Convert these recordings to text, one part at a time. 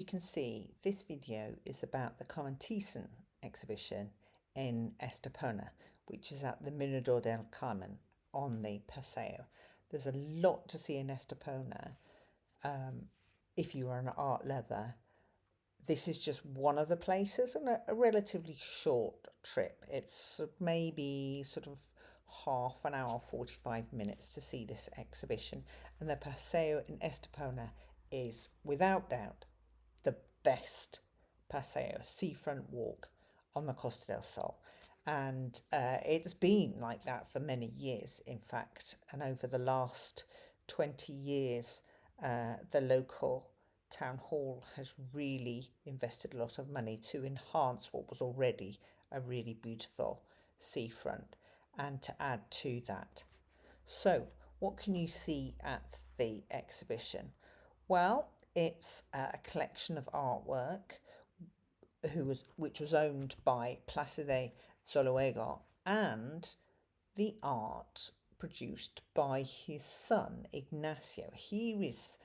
You can see this video is about the Carmen Thyssen exhibition in Estepona, which is at the Mirador del Carmen on the paseo. There's a lot to see in Estepona. If you are an art lover, this is just one of the places, and a relatively short trip. It's maybe sort of half an hour, 45 minutes to see this exhibition. And the paseo in Estepona is without doubt the best paseo, seafront walk on the Costa del Sol. And it's been like that for many years, in fact. And over the last 20 years, the local town hall has really invested a lot of money to enhance what was already a really beautiful seafront and to add to that. So, what can you see at the exhibition? Well, it's a collection of artwork which was owned by Placide Zuluaga, and the art produced by his son Ignacio. He was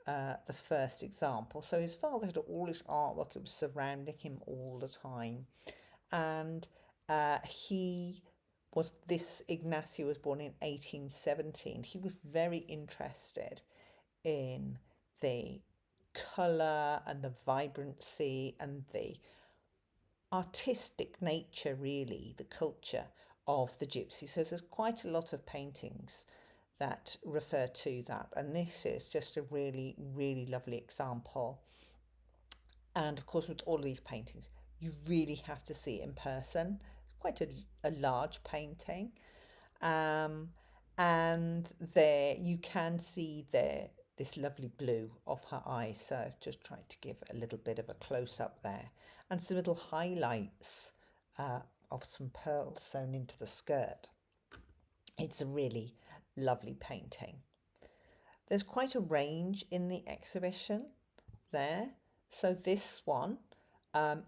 the first example. So his father had all his artwork, it was surrounding him all the time. And Ignacio was born in 1817. He was very interested in the colour and the vibrancy and the artistic nature, really, the culture of the gypsies. So there's quite a lot of paintings that refer to that, and this is just a really, really lovely example. And of course, with all of these paintings, you really have to see it in person. It's quite a large painting. Um, and there you can see there this lovely blue of her eyes. So I've just tried to give a little bit of a close up there, and some little highlights of some pearls sewn into the skirt. It's a really lovely painting. There's quite a range in the exhibition there. So this one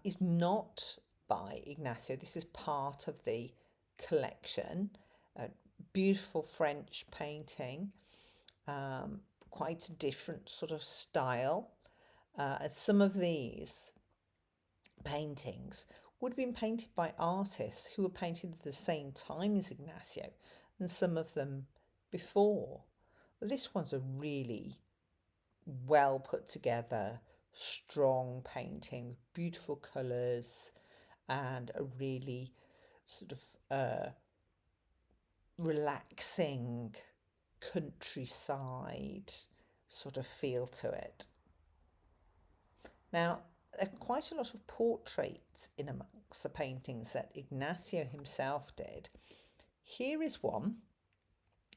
is not by Ignacio. This is part of the collection. A beautiful French painting, quite a different sort of style. Some of these paintings would have been painted by artists who were painted at the same time as Ignacio, and some of them before. But this one's a really well put together, strong painting, beautiful colours, and a really sort of relaxing countryside sort of feel to it. Now, there are quite a lot of portraits in amongst the paintings that Ignacio himself did. Here is one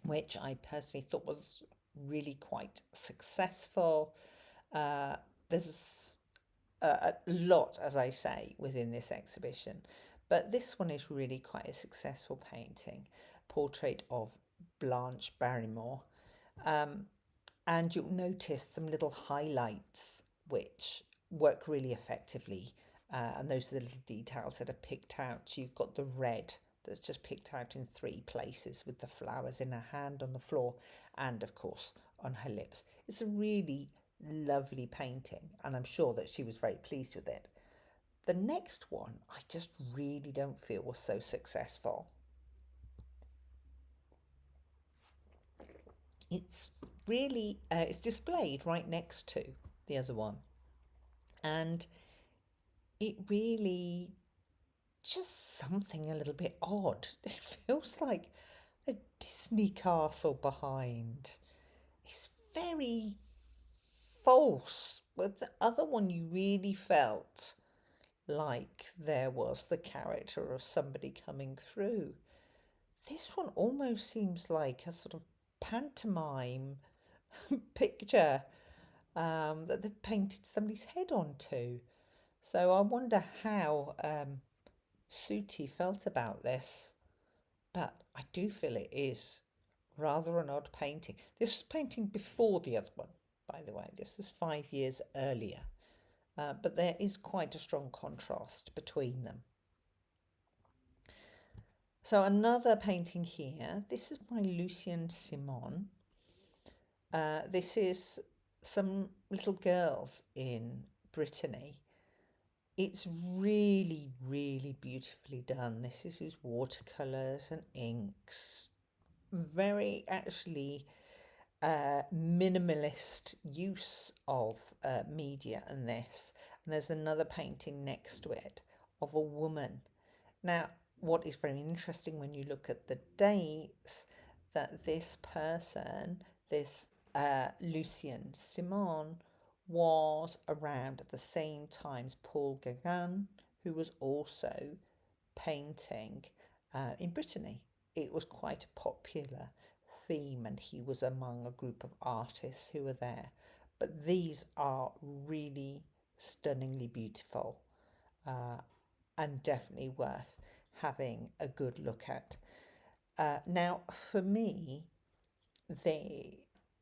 which I personally thought was really quite successful. There's a lot, as I say, within this exhibition, but this one is really quite a successful painting, portrait of Blanche Barrymore. And you'll notice some little highlights which work really effectively, and those are the little details that are picked out. You've got the red that's just picked out in 3 places with the flowers in her hand on the floor, and of course on her lips. It's a really lovely painting, and I'm sure that she was very pleased with it. The next one I just really don't feel was so successful. It's really it's displayed right next to the other one, and it really just something a little bit odd. It feels like a Disney castle behind. It's very false. With the other one, you really felt like there was the character of somebody coming through. This one almost seems like a sort of pantomime picture that they've painted somebody's head onto. So I wonder how Suti felt about this. But I do feel it is rather an odd painting. This was painting before the other one, by the way. This is 5 years earlier. But there is quite a strong contrast between them. So another painting here. This is by Lucien Simon. This is some little girls in Brittany. It's really, really beautifully done. This is with watercolours and inks. Very actually minimalist use of media in this. And there's another painting next to it of a woman. Now, what is very interesting when you look at the dates, that this person, this Lucien Simon, was around at the same time as Paul Gauguin, who was also painting in Brittany. It was quite a popular theme, and he was among a group of artists who were there. But these are really stunningly beautiful and definitely worth having a good look at. Now, for me,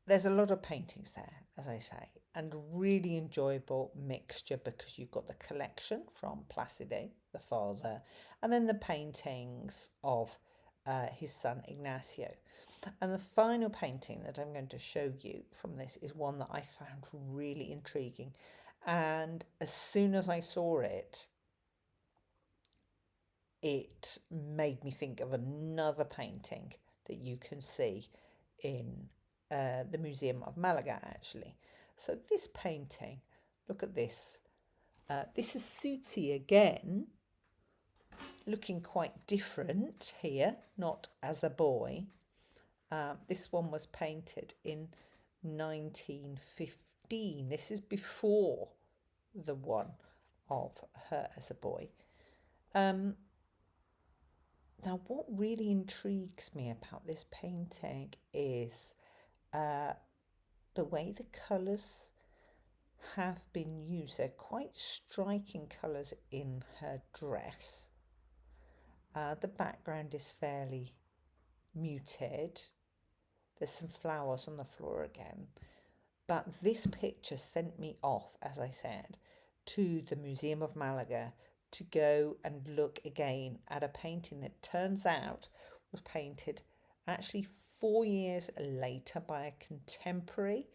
there's a lot of paintings there, as I say, and really enjoyable mixture because you've got the collection from Placide, the father, and then the paintings of his son Ignacio. And the final painting that I'm going to show you from this is one that I found really intriguing. And as soon as I saw it, it made me think of another painting that you can see in the Museum of Malaga, actually. So this painting, look at this. This is Suti again, looking quite different here, not as a boy. This one was painted in 1915. This is before the one of her as a boy. Now, what really intrigues me about this painting is the way the colours have been used. They're quite striking colours in her dress. The background is fairly muted. There's some flowers on the floor again. But this picture sent me off, as I said, to the Museum of Malaga to go and look again at a painting that turns out was painted actually 4 years later by a contemporary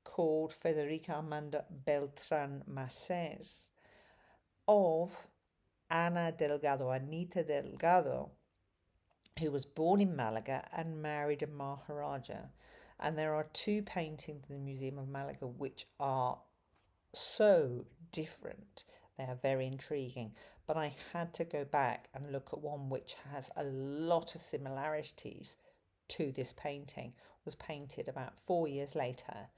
called Federica Amanda Beltran Macés of Anita Delgado, who was born in Malaga and married a Maharaja. And there are two paintings in the Museum of Malaga which are so different. They are very intriguing. But I had to go back and look at one which has a lot of similarities to this painting. It was painted about 4 years later.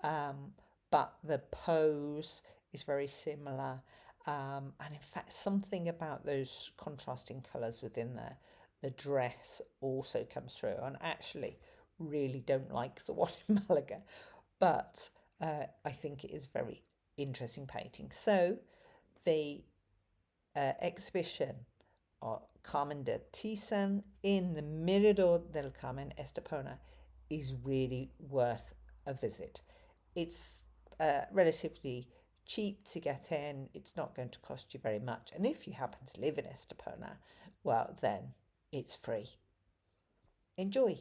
But the pose is very similar. And in fact, something about those contrasting colours within the dress also comes through. And actually, really don't like the one in Malaga, but I think it is very interesting painting. So the exhibition of Carmen Thyssen in the Mirador del Carmen, Estepona, is really worth a visit. It's relatively cheap to get in. It's not going to cost you very much. And if you happen to live in Estepona, well, then it's free. Enjoy.